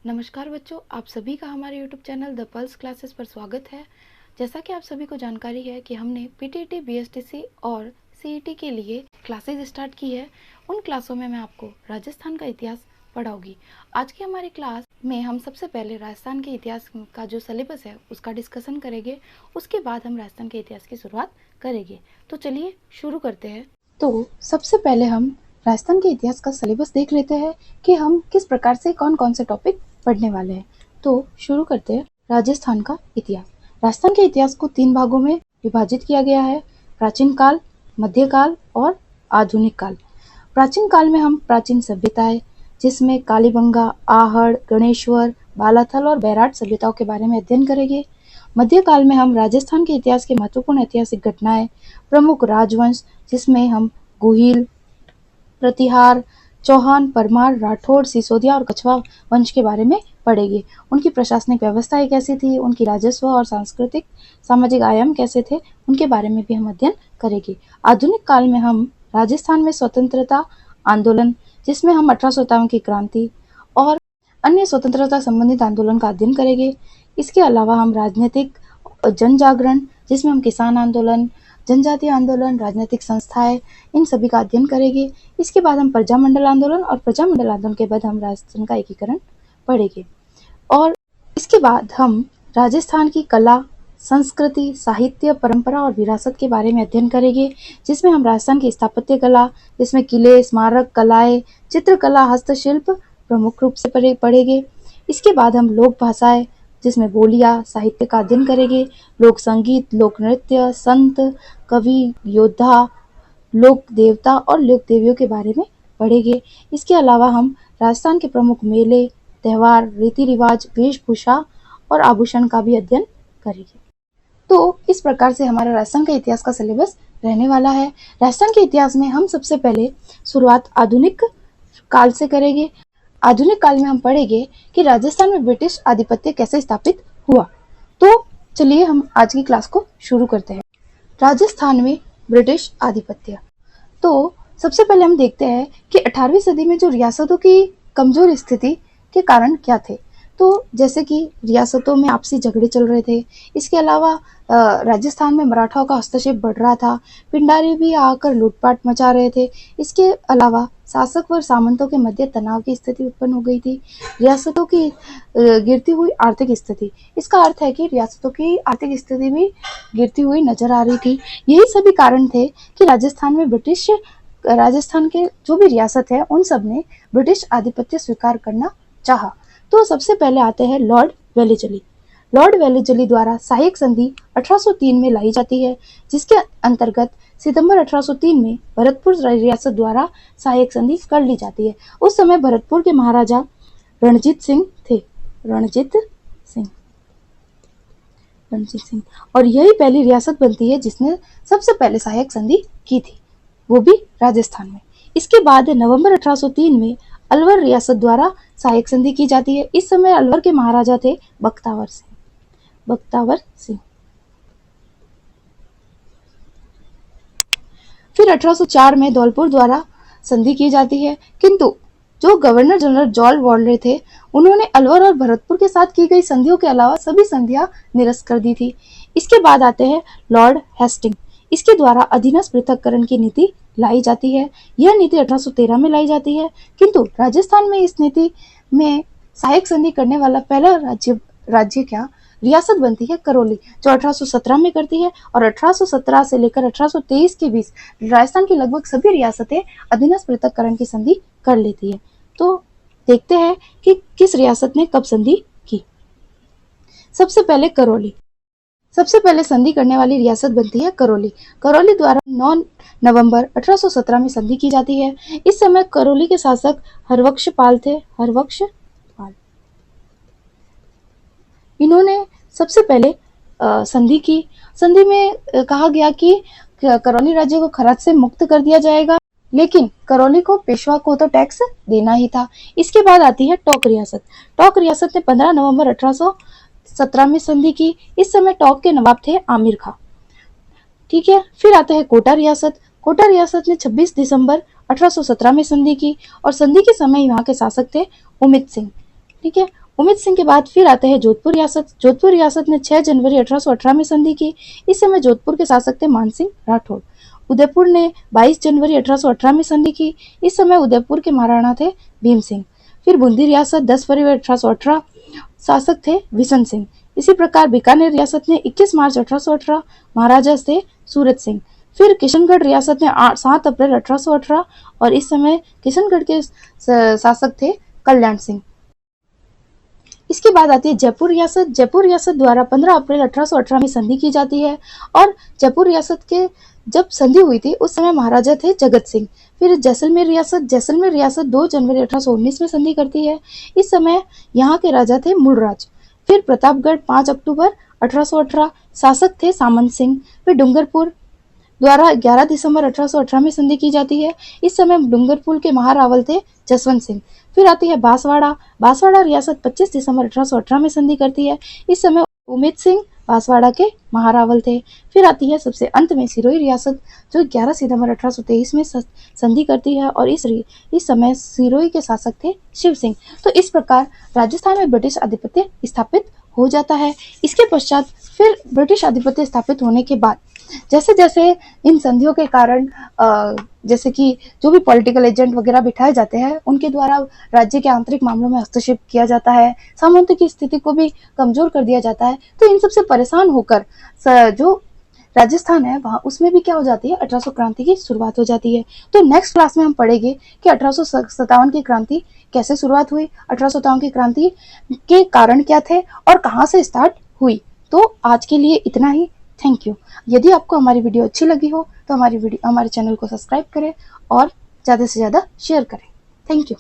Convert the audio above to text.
नमस्कार बच्चों, आप सभी का हमारे YouTube channel the pulse classes पर स्वागत है। जैसा कि आप सभी को जानकारी है कि हमने पीटीटी, बीएसटीसी और सीईटी के लिए क्लासेस स्टार्ट की है। उन क्लासों में मैं आपको राजस्थान का इतिहास पढ़ाऊंगी। आज की हमारी क्लास में हम सबसे पहले राजस्थान के इतिहास का जो सिलेबस है उसका डिस्कशन करेंगे। उसके बाद हम राजस्थान के इतिहास की शुरुआत करेंगे। तो चलिए शुरू करते हैं। तो सबसे पहले हम राजस्थान के इतिहास का सिलेबस देख लेते हैं कि हम किस प्रकार से कौन कौन से टॉपिक पढ़ने वाले हैं। तो शुरू करते हैं राजस्थान का इतिहास। राजस्थान के इतिहास को 3 भागों में विभाजित किया गया है: प्राचीन काल, मध्यकाल और आधुनिक काल। प्राचीन काल में हम प्राचीन सभ्यताएं, जिसमें कालीबंगा, आहड़, गणेश्वर, बालाथल और बैराट सभ्यताओं के बारे में अध्ययन करेंगे। मध्यकाल में हम राजस्थान के इतिहास के महत्वपूर्ण ऐतिहासिक घटनाएं, प्रमुख राजवंश, जिसमें हम गुहिल, प्रतिहार, चौहान, परमार, राठौड़, सिसोदिया और कछवा वंश के बारे में पढ़ेंगे। उनकी प्रशासनिक व्यवस्थाएं कैसी थी, उनकी राजस्व और सांस्कृतिक सामाजिक आयाम कैसे थे, उनके बारे में भी हम अध्ययन करेंगे। आधुनिक काल में हम राजस्थान में स्वतंत्रता आंदोलन, जिसमें हम 1857 की क्रांति और अन्य स्वतंत्रता संबंधित आंदोलन का अध्ययन करेंगे। इसके अलावा हम राजनीतिक जन जागरण, जिसमें हम किसान आंदोलन, जनजातीय आंदोलन, राजनीतिक संस्थाएं, इन सभी का अध्ययन करेंगे। इसके बाद हम प्रजामंडल आंदोलन और प्रजामंडल आंदोलन के बाद हम राजस्थान का एकीकरण पढ़ेंगे। और इसके बाद हम राजस्थान की कला, संस्कृति, साहित्य, परंपरा और विरासत के बारे में अध्ययन करेंगे, जिसमें हम राजस्थान की स्थापत्य कला, जिसमें किले, स्मारक, कलाएं, चित्रकला, हस्तशिल्प प्रमुख रूप से पढ़ेंगे। इसके बाद हम लोक भाषाएं, जिसमें बोलियां, साहित्य का अध्ययन करेंगे। लोक संगीत, लोक नृत्य, संत, कवि, योद्धा, लोक देवता और लोक देवियों के बारे में पढ़ेंगे। इसके अलावा हम राजस्थान के प्रमुख मेले, त्योहार, रीति रिवाज, वेशभूषा और आभूषण का भी अध्ययन करेंगे। तो इस प्रकार से हमारा राजस्थान के इतिहास का सिलेबस रहने वाला है। राजस्थान के इतिहास में हम सबसे पहले शुरुआत आधुनिक काल से करेंगे। आधुनिक काल में हम पढ़ेंगे कि राजस्थान में ब्रिटिश आधिपत्य कैसे स्थापित हुआ। तो चलिए हम आज की क्लास को शुरू करते हैं। राजस्थान में ब्रिटिश आधिपत्य। तो सबसे पहले हम देखते हैं कि 18वीं सदी में जो रियासतों की कमजोर स्थिति के कारण क्या थे। तो जैसे कि रियासतों में आपसी झगड़े चल रहे थे। इसके अलावा राजस्थान में मराठाओं का हस्तक्षेप बढ़ रहा था। पिंडारी भी आकर लूटपाट मचा रहे थे। इसके अलावा शासक व सामंतों के मध्य तनाव की स्थिति उत्पन्न हो गई थी। रियासतों की गिरती हुई आर्थिक स्थिति, इसका अर्थ है कि रियासतों की आर्थिक स्थिति भी गिरती हुई नजर आ रही थी। यही सभी कारण थे कि राजस्थान के जो भी रियासत है उन सब ने ब्रिटिश आधिपत्य स्वीकार करना चाहा। तो सबसे पहले आते हैं लॉर्ड वेलेस्ली। लॉर्ड वेलेस्ली द्वारा सहायक संधि 1803 में लाई जाती है, जिसके अंतर्गत सितंबर 1803 में भरतपुर रियासत द्वारा सहायक संधि कर ली जाती है। उस समय भरतपुर के महाराजा रणजीत सिंह थे। रणजीत सिंह और यही पहली रियासत बनती है जिसने सबसे पहले सहायक संधि की थी, वो भी राजस्थान में। इसके बाद नवंबर 1803 में अलवर रियासत द्वारा सहायक संधि की जाती है। इस समय अलवर के महाराजा थे बख्तावर सिंह। फिर 1804 में धौलपुर द्वारा संधि की जाती है, किंतु जो गवर्नर जनरल जॉर्ज वॉलेस थे उन्होंने अलवर और भरतपुर के साथ की गई संधियों के अलावा सभी संधियां निरस्त कर दी थी। इसके बाद आते हैं लॉर्ड हेस्टिंग। इसके द्वारा अधीनस्थ पृथक्करण की नीति लाई जाती है। यह नीति 1813 में लाई जाती है, किंतु राजस्थान में इस नीति में सहायक संधि करने वाला पहला राज्य क्या रियासत बनती है करौली, जो 1817 में करती है। और 1817 से लेकर 1823 के बीच राजस्थान की लगभग सभी रियासतें अधीनस्थ पृथक्करण की संधि कर लेती है। तो देखते हैं कि किस रियासत ने कब संधि की। सबसे पहले करौली। सबसे पहले संधि करने वाली रियासत बनती है करौली। करौली द्वारा 9 नवंबर 1817 में संधि की जाती है। इस समय करौली के शासक हरबख्शपाल थे। इन्होंने सबसे पहले संधि की। संधि में कहा गया कि करौली राज्य को खराज से मुक्त कर दिया जाएगा, लेकिन करौली को पेशवा को तो टैक्स देना ही था। इसके बाद आती है टोंक रियासत। टोंक रियासत ने 15 नवंबर 1817 में संधि की। इस समय टोंक के नवाब थे आमिर खां। ठीक है। फिर आता है कोटा रियासत। कोटा रियासत ने 26 दिसंबर 1817 में संधि की और संधि के समय यहाँ के शासक थे उमित सिंह। ठीक है। उमेद सिंह के बाद फिर आते हैं जोधपुर रियासत। जोधपुर रियासत ने 6 जनवरी 1818 में संधि की। इस समय जोधपुर के शासक थे मानसिंह राठौड़। उदयपुर ने 22 जनवरी 1818 में संधि की। इस समय उदयपुर के महाराणा थे भीम सिंह। फिर बूंदी रियासत 10 फरवरी 1818, शासक थे विशन सिंह। इसी प्रकार बीकानेर रियासत ने 21 मार्च 1818, महाराजा थे सूरत सिंह। फिर किशनगढ़ रियासत ने 7 अप्रैल 1818 और इस समय किशनगढ़ के शासक थे कल्याण सिंह। इसके बाद आती है जयपुर रियासत। जयपुर रियासत द्वारा 15 अप्रैल 1818 में संधि की जाती है और जयपुर रियासत के जब संधि हुई थी उस समय महाराजा थे जगत सिंह। फिर जैसलमेर रियासत। जैसलमेर रियासत 2 जनवरी 1819 में संधि करती है। इस समय यहाँ के राजा थे मूलराज। फिर प्रतापगढ़ 5 अक्टूबर 1818, शासक थे सामंत सिंह। फिर डूंगरपुर द्वारा 11 दिसंबर 1818 में संधि की जाती है। इस समय डूंगरपुर के महारावल थे जसवंत सिंह। फिर आती है बांसवाड़ा। बांसवाड़ा रियासत 25 दिसंबर 1818 में संधि करती है। इस समय उमेद सिंह बांसवाड़ा के महारावल थे। फिर आती है सबसे अंत में सिरोही रियासत, जो 11 सितंबर 1823 में संधि करती है और इस समय सिरोही के शासक थे शिव सिंह। तो इस प्रकार राजस्थान में ब्रिटिश आधिपत्य स्थापित हो जाता है। इसके पश्चात फिर ब्रिटिश आधिपत्य स्थापित होने के बाद जैसे जैसे इन संधियों के कारण जैसे कि जो भी पॉलिटिकल एजेंट वगैरह बिठाए जाते हैं उनके द्वारा राज्य के आंतरिक मामलों में हस्तक्षेप किया जाता है, सामंत की स्थिति को भी कमजोर कर दिया जाता है। तो इन सबसे परेशान होकर जो राजस्थान है वहाँ उसमें भी क्या हो जाती है, 1800 क्रांति की शुरुआत हो जाती है। तो नेक्स्ट क्लास में हम पढ़ेंगे कि 1857 की क्रांति कैसे शुरुआत हुई, 1857 की क्रांति के कारण क्या थे और कहाँ से स्टार्ट हुई। तो आज के लिए इतना ही। Thank you. यदि आपको हमारी वीडियो अच्छी लगी हो तो हमारे चैनल को सब्सक्राइब करें और ज़्यादा से ज़्यादा शेयर करें। Thank you.